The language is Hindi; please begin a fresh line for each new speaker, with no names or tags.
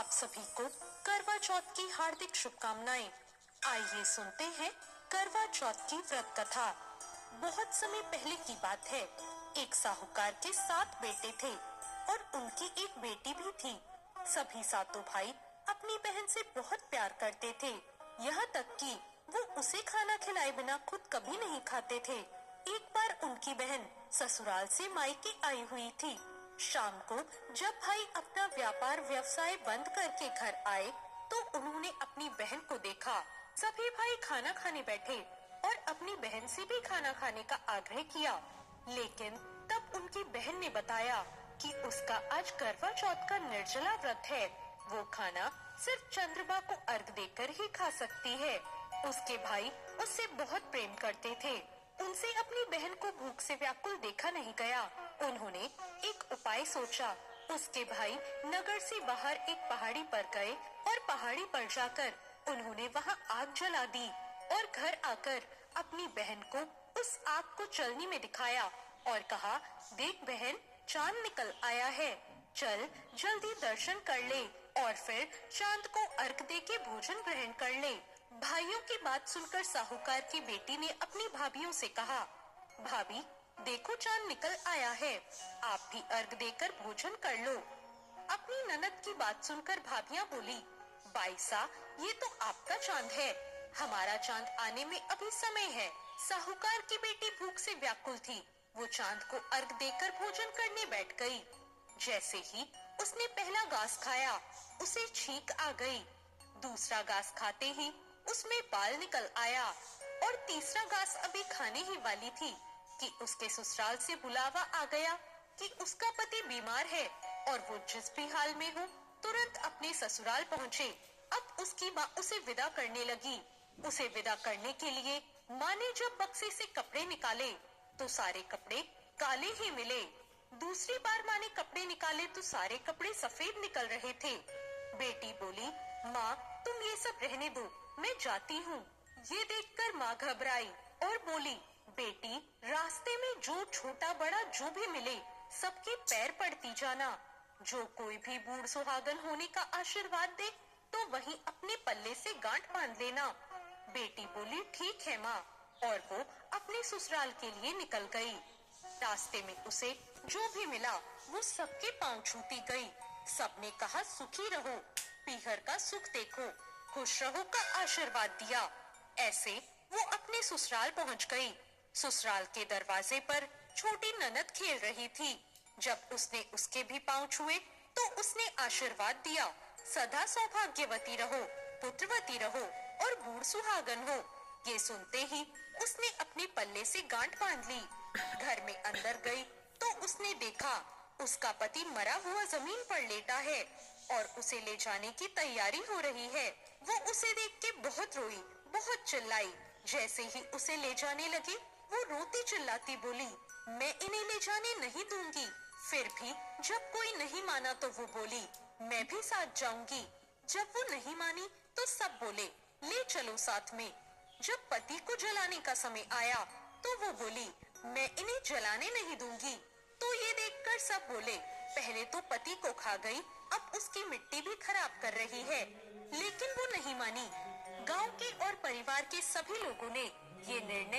आप सभी को करवा चौथ की हार्दिक शुभकामनाएं। आइए सुनते हैं करवा चौथ की व्रत कथा। बहुत समय पहले की बात है। एक साहूकार के 7 बेटे थे और उनकी एक बेटी भी थी। सभी सातों भाई अपनी बहन से बहुत प्यार करते थे, यहाँ तक कि वो उसे खाना खिलाए बिना खुद कभी नहीं खाते थे। एक बार उनकी बहन ससुराल से मायके आई हुई थी। शाम को जब भाई अपना व्यापार व्यवसाय बंद करके घर आए तो उन्होंने अपनी बहन को देखा। सभी भाई खाना खाने बैठे और अपनी बहन से भी खाना खाने का आग्रह किया, लेकिन तब उनकी बहन ने बताया कि उसका आज करवा चौथ का निर्जला व्रत है। वो खाना सिर्फ चंद्रमा को अर्घ देकर ही खा सकती है। उसके भाई उससे बहुत प्रेम करते थे। उनसे अपनी बहन को भूख से व्याकुल देखा नहीं गया। उन्होंने एक उपाय सोचा। उसके भाई नगर से बाहर एक पहाड़ी पर गए और पहाड़ी पर जाकर उन्होंने वहां आग जला दी और घर आकर अपनी बहन को उस आग को चलनी में दिखाया और कहा, देख बहन, चांद निकल आया है, चल जल्दी दर्शन कर ले और फिर चांद को अर्घ दे के भोजन ग्रहण कर ले। भाइयों की बात सुनकर साहूकार की बेटी ने अपनी भाभियों से कहा, भाभी देखो चांद निकल आया है, आप भी अर्घ देकर भोजन कर लो। अपनी ननद की बात सुनकर भाभियां बोली, बाईसा ये तो आपका चांद है, हमारा चांद आने में अभी समय है। साहूकार की बेटी भूख से व्याकुल थी। वो चांद को अर्घ देकर भोजन करने बैठ गई। जैसे ही उसने पहला घास खाया उसे छींक आ गई। दूसरा घास खाते ही उसमें बाल निकल आया और तीसरा घास अभी खाने ही वाली थी कि उसके ससुराल से बुलावा आ गया कि उसका पति बीमार है और वो जिस भी हाल में हो तुरंत अपने ससुराल पहुँचे। अब उसकी माँ उसे विदा करने लगी। उसे विदा करने के लिए माँ ने जब बक्से से कपड़े निकाले तो सारे कपड़े काले ही मिले। दूसरी बार माँ ने कपड़े निकाले तो सारे कपड़े सफेद निकल रहे थे। बेटी बोली, माँ तुम ये सब रहने दो, मैं जाती हूँ। ये देखकर माँ घबराई और बोली, बेटी रास्ते में जो छोटा बड़ा जो भी मिले सबके पैर पड़ती जाना। जो कोई भी बूढ़ सुहागन होने का आशीर्वाद दे तो वहीं अपने पल्ले से गांठ बांध लेना। बेटी बोली, ठीक है माँ, और वो अपने ससुराल के लिए निकल गई। रास्ते में उसे जो भी मिला वो सबके पांव छूती गई। सबने कहा, सुखी रहो, पीहर का सुख देखो, खुश रहो का आशीर्वाद दिया। ऐसे वो अपने ससुराल पहुंच गई। ससुराल के दरवाजे पर छोटी ननद खेल रही थी। जब उसने उसके भी पांव छुए तो उसने आशीर्वाद दिया, सदा सौभाग्यवती रहो, पुत्रवती रहो और बूढ़ सुहागन हो। ये सुनते ही उसने अपने पल्ले से गांठ बांध ली। घर में अंदर गई तो उसने देखा उसका पति मरा हुआ जमीन पर लेटा है और उसे ले जाने की तैयारी हो रही है। वो उसे देख के बहुत रोई, बहुत चिल्लाई। जैसे ही उसे ले जाने लगी वो रोती चिल्लाती बोली, मैं इन्हें ले जाने नहीं दूंगी। फिर भी जब कोई नहीं माना तो वो बोली, मैं भी साथ जाऊंगी। जब वो नहीं मानी तो सब बोले, ले चलो साथ में। जब पति को जलाने का समय आया तो वो बोली, मैं इन्हें जलाने नहीं दूंगी। तो ये देखकर सब बोले, पहले तो पति को खा गई, अब उसकी मिट्टी भी खराब कर रही है। लेकिन वो नहीं मानी। गांव के और परिवार के सभी लोगों ने ये निर्णय